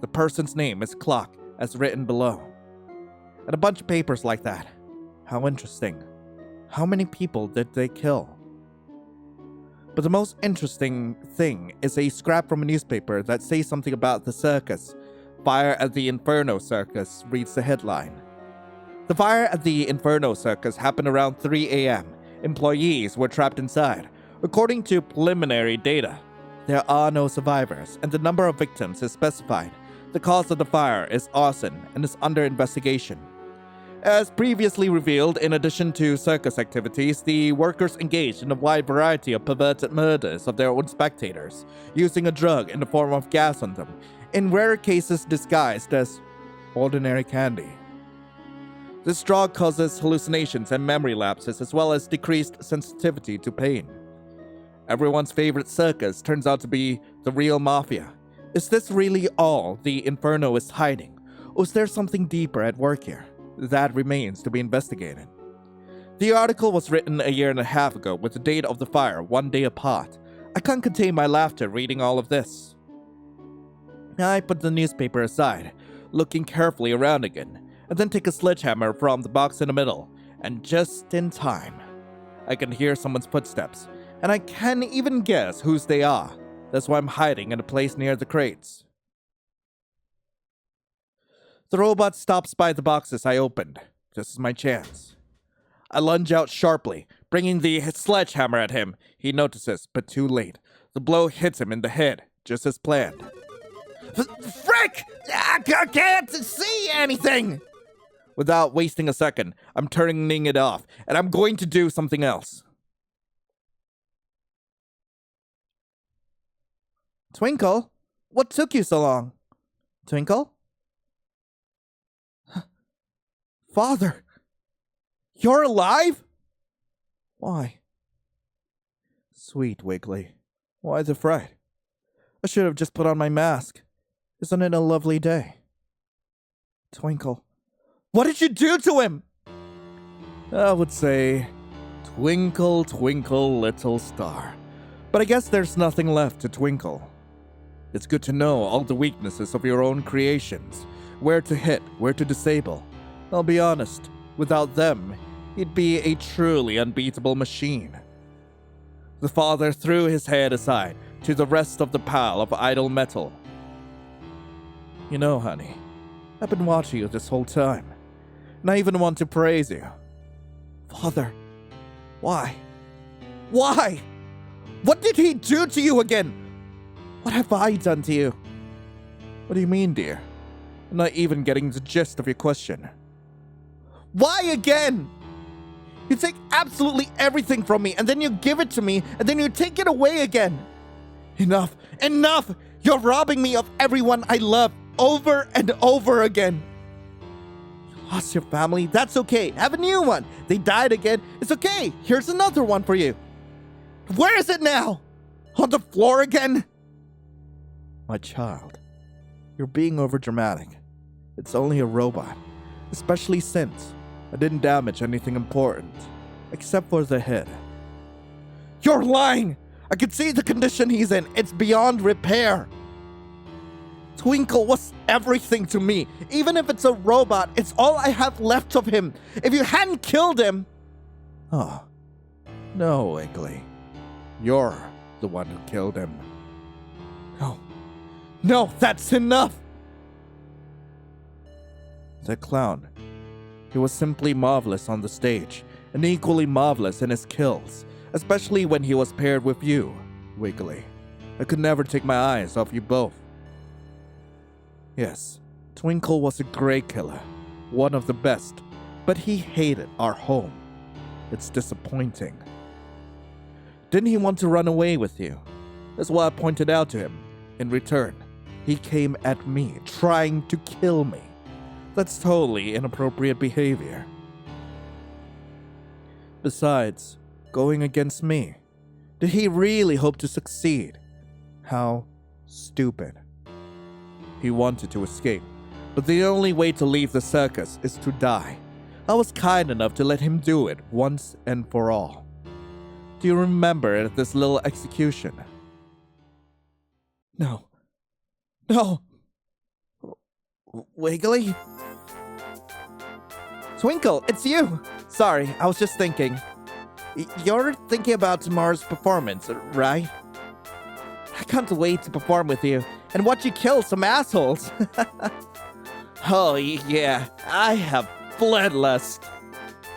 The person's name is Clock, as written below. And a bunch of papers like that. How interesting. How many people did they kill? But the most interesting thing is a scrap from a newspaper that says something about the circus. Fire at the Inferno Circus reads the headline. The fire at the Inferno Circus happened around 3 a.m. Employees were trapped inside. According to preliminary data, there are no survivors, and the number of victims is specified. The cause of the fire is arson and is under investigation. As previously revealed, in addition to circus activities, the workers engaged in a wide variety of perverted murders of their own spectators, using a drug in the form of gas on them, in rare cases disguised as ordinary candy. This drug causes hallucinations and memory lapses, as well as decreased sensitivity to pain. Everyone's favorite circus turns out to be the real mafia. Is this really all the Inferno is hiding, or is there something deeper at work here? That remains to be investigated. The article was written a year and a half ago with the date of the fire 1 day apart. I can't contain my laughter reading all of this. I put the newspaper aside, looking carefully around again, and then take a sledgehammer from the box in the middle, and just in time, I can hear someone's footsteps, and I can even guess whose they are. That's why I'm hiding in a place near the crates. The robot stops by the boxes I opened. This is my chance. I lunge out sharply, bringing the sledgehammer at him. He notices, but too late. The blow hits him in the head, just as planned. Frick! I can't see anything! Without wasting a second, I'm turning it off, and I'm going to do something else. Twinkle? What took you so long? Twinkle? Father! You're alive? Why? Sweet Wiggly. Why the fright? I should have just put on my mask. Isn't it a lovely day? Twinkle. What did you do to him? I would say, twinkle, twinkle, little star. But I guess there's nothing left to twinkle. It's good to know all the weaknesses of your own creations. Where to hit, where to disable. I'll be honest, without them, he'd be a truly unbeatable machine. The father threw his head aside to the rest of the pile of idle metal. You know, honey, I've been watching you this whole time, and I even want to praise you. Father, why? Why? What did he do to you again? What have I done to you? What do you mean, dear? I'm not even getting the gist of your question. Why again? You take absolutely everything from me, and then you give it to me, and then you take it away again. Enough! Enough! You're robbing me of everyone I love over and over again. You lost your family? That's okay. Have a new one. They died again. It's okay. Here's another one for you. Where is it now? On the floor again? My child, you're being overdramatic. It's only a robot, especially since I didn't damage anything important, except for the head. You're lying! I can see the condition he's in. It's beyond repair. Twinkle was everything to me. Even if it's a robot, it's all I have left of him. If you hadn't killed him... Oh, no, Wiggly. You're the one who killed him. No, that's enough! The clown. He was simply marvelous on the stage, and equally marvelous in his kills, especially when he was paired with you, Wiggly. I could never take my eyes off you both. Yes, Twinkle was a great killer, one of the best, but he hated our home. It's disappointing. Didn't he want to run away with you? That's what I pointed out to him. In return, He came at me, trying to kill me. That's totally inappropriate behavior. Besides, going against me. Did he really hope to succeed? How stupid. He wanted to escape, but the only way to leave the circus is to die. I was kind enough to let him do it once and for all. Do you remember this little execution? No. No. Wiggly? Twinkle, it's you! Sorry, I was just thinking. You're thinking about tomorrow's performance, right? I can't wait to perform with you and watch you kill some assholes. Oh, yeah, I have bloodlust.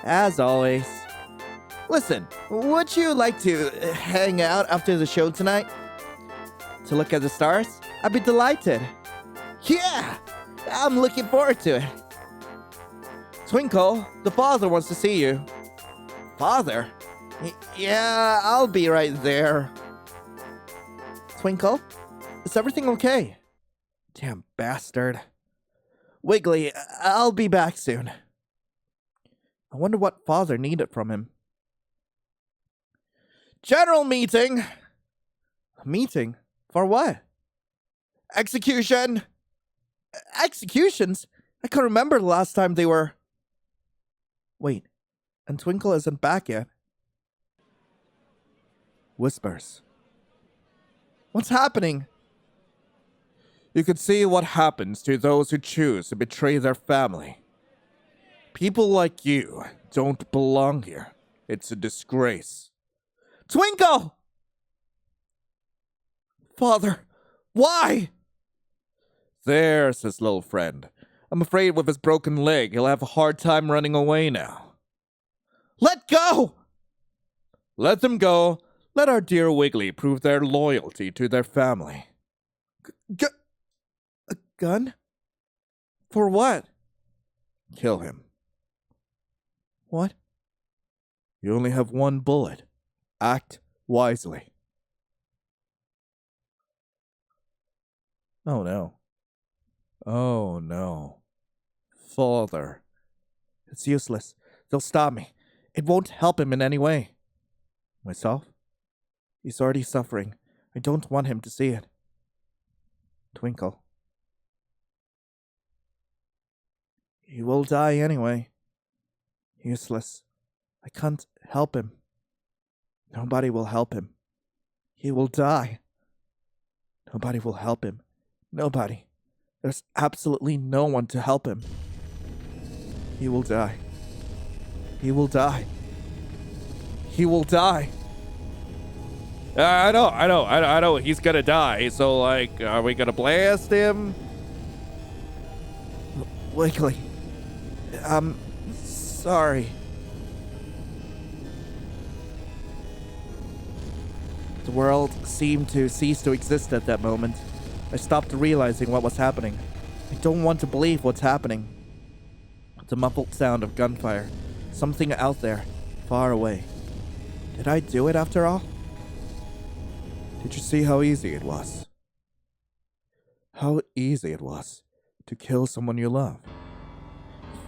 As always. Listen, would you like to hang out after the show tonight? To look at the stars? I'd be delighted. Yeah, I'm looking forward to it. Twinkle, the father wants to see you. Father? Yeah, I'll be right there. Twinkle, is everything okay? Damn bastard. Wiggly, I'll be back soon. I wonder what father needed from him. General meeting. A meeting? For what? Execution. Executions? I can't remember the last time they were... Wait, and Twinkle isn't back yet. Whispers. What's happening? You could see what happens to those who choose to betray their family. People like you don't belong here. It's a disgrace. Twinkle! Father, why? There's his little friend. I'm afraid with his broken leg, he'll have a hard time running away now. Let go! Let them go. Let our dear Wiggly prove their loyalty to their family. A gun? For what? Kill him. What? You only have one bullet. Act wisely. Oh no. Oh no. Father. It's useless. They'll stop me. It won't help him in any way. Myself? He's already suffering. I don't want him to see it. Twinkle. He will die anyway. Useless. I can't help him. Nobody will help him. He will die. Nobody will help him. Nobody. There's absolutely no one to help him. He will die. He will die. He will die. I know. He's gonna die. So, like, are we gonna blast him? Wiggly. I'm sorry. The world seemed to cease to exist at that moment. I stopped realizing what was happening. I don't want to believe what's happening. The muffled sound of gunfire. Something out there, far away. Did I do it after all? Did you see how easy it was? How easy it was to kill someone you love.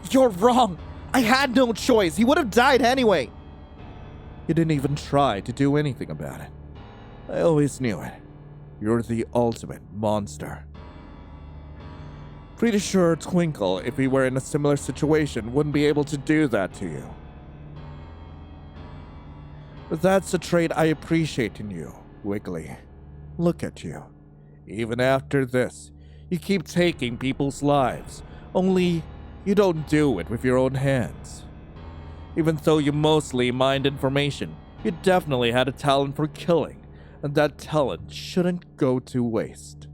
You're wrong! I had no choice! He would have died anyway! You didn't even try to do anything about it. I always knew it. You're the ultimate monster. Pretty sure Twinkle, if he were in a similar situation, wouldn't be able to do that to you. But that's a trait I appreciate in you, Wiggly. Look at you. Even after this, you keep taking people's lives, only you don't do it with your own hands. Even though you mostly mined information, you definitely had a talent for killing, and that talent shouldn't go to waste.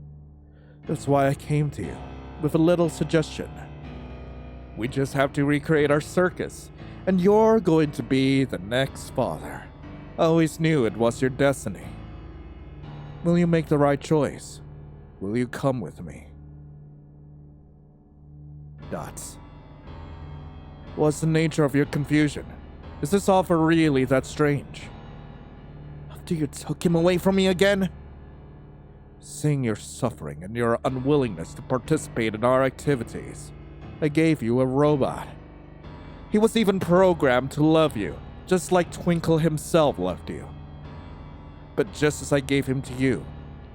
That's why I came to you, with a little suggestion. We just have to recreate our circus, and you're going to be the next father. I always knew it was your destiny. Will you make the right choice? Will you come with me? Dots. What's the nature of your confusion? Is this offer really that strange? After you took him away from me again? Seeing your suffering and your unwillingness to participate in our activities, I gave you a robot. He was even programmed to love you, just like Twinkle himself loved you. But just as I gave him to you,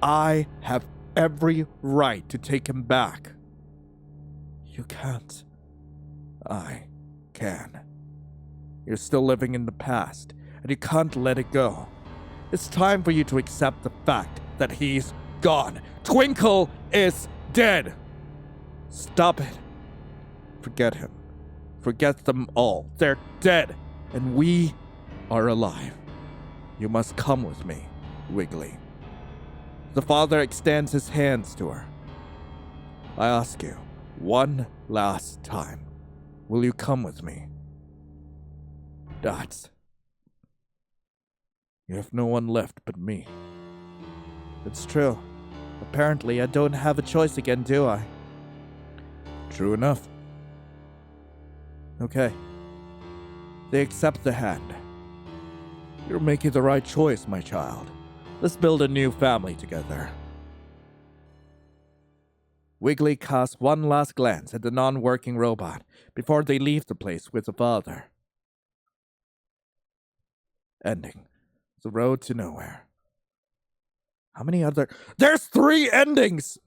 I have every right to take him back. You can't. I can. You're still living in the past, and you can't let it go. It's time for you to accept the fact that he's gone. Twinkle is dead. Stop it. Forget him. Forget them all. They're dead, and we are alive. You must come with me, Wiggly. The father extends his hands to her. I ask you, one last time, will you come with me? Dots. You have no one left but me. It's true. Apparently, I don't have a choice again, do I? True enough. Okay. They accept the hand. You're making the right choice, my child. Let's build a new family together. Wiggly casts one last glance at the non-working robot before they leave the place with the father. Ending. The road to nowhere. How many other... There's 3 endings!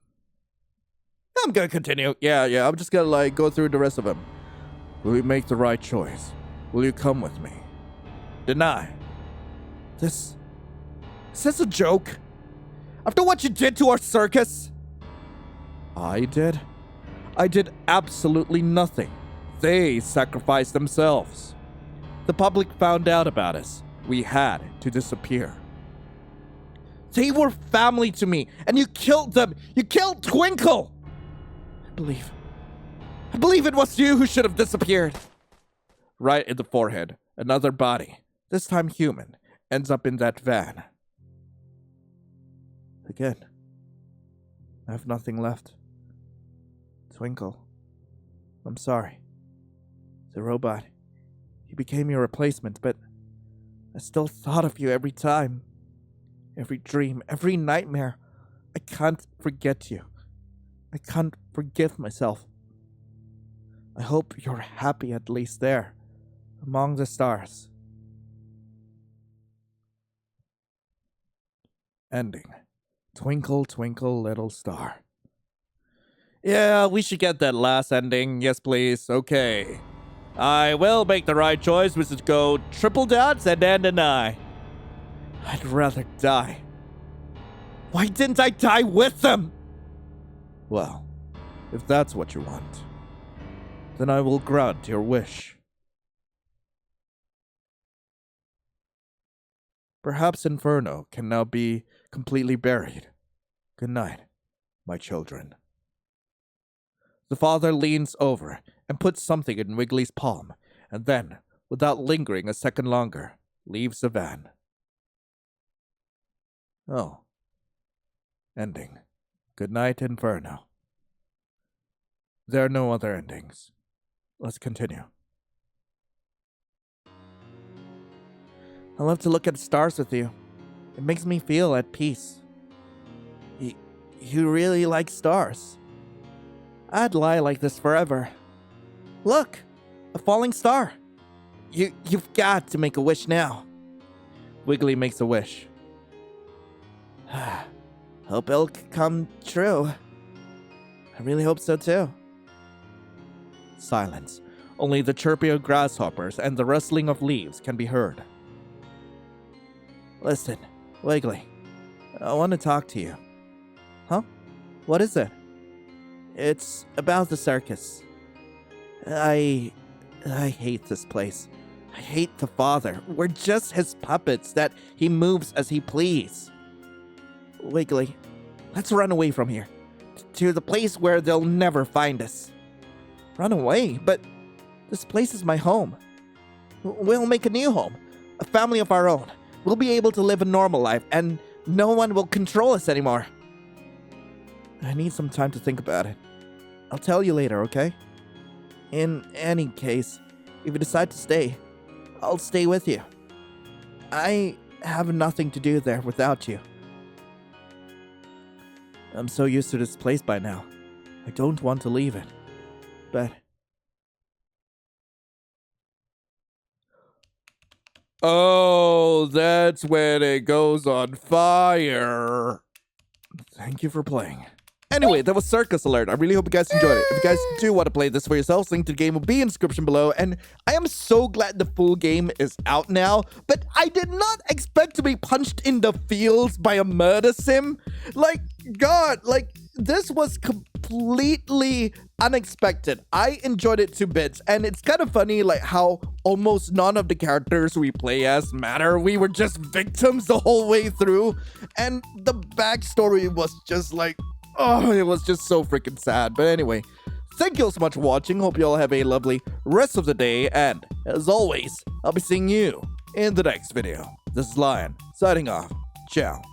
I'm gonna continue. Yeah, I'm just gonna, go through the rest of them. Will you make the right choice? Will you come with me? Deny. Is this a joke? After what you did to our circus? I did? I did absolutely nothing. They sacrificed themselves. The public found out about us. We had to disappear. They were family to me, and you killed them. You killed Twinkle. I believe it was you who should have disappeared. Right in the forehead, another body, this time human, ends up in that van. Again, I have nothing left. Twinkle, I'm sorry. The robot, he became your replacement, but I still thought of you every time. Every dream, every nightmare. I can't forget you. I can't forgive myself. I hope you're happy at least there, among the stars. Ending. Twinkle, twinkle, little star. Yeah, we should get that last ending. Yes, please. Okay. I will make the right choice, which is go triple dots and then deny. I'd rather die. Why didn't I die with them? Well, if that's what you want, then I will grant your wish. Perhaps Inferno can now be completely buried. Good night, my children. The father leans over and puts something in Wiggly's palm, and then, without lingering a second longer, leaves the van. Oh. Ending. Good night, Inferno. There are no other endings. Let's continue. I love to look at stars with you. It makes me feel at peace. You really like stars. I'd lie like this forever. Look, a falling star. You've got to make a wish now. Wiggly makes a wish. Hope it'll come true. I really hope so too. Silence. Only the chirping of grasshoppers and the rustling of leaves can be heard. Listen, Wiggly. I want to talk to you. Huh? What is it? It's about the circus. I hate this place. I hate the father. We're just his puppets that he moves as he please. Wiggly, let's run away from here. To the place where they'll never find us. Run away? But this place is my home. We'll make a new home. A family of our own. We'll be able to live a normal life, and no one will control us anymore. I need some time to think about it. I'll tell you later, okay? In any case, if you decide to stay, I'll stay with you. I have nothing to do there without you. I'm so used to this place by now. I don't want to leave it. But... Oh, that's when it goes on fire. Thank you for playing. Anyway, that was Circus Alert. I really hope you guys enjoyed it. If you guys do want to play this for yourselves, link to the game will be in the description below. And I am so glad the full game is out now. But I did not expect to be punched in the feels by a murder sim. Like, God, like, this was completely unexpected. I enjoyed it to bits. And it's kind of funny, like, how almost none of the characters we play as matter. We were just victims the whole way through. And the backstory was just like... Oh, it was just so freaking sad. But anyway, thank you all so much for watching. Hope you all have a lovely rest of the day. And as always, I'll be seeing you in the next video. This is Lion, signing off. Ciao.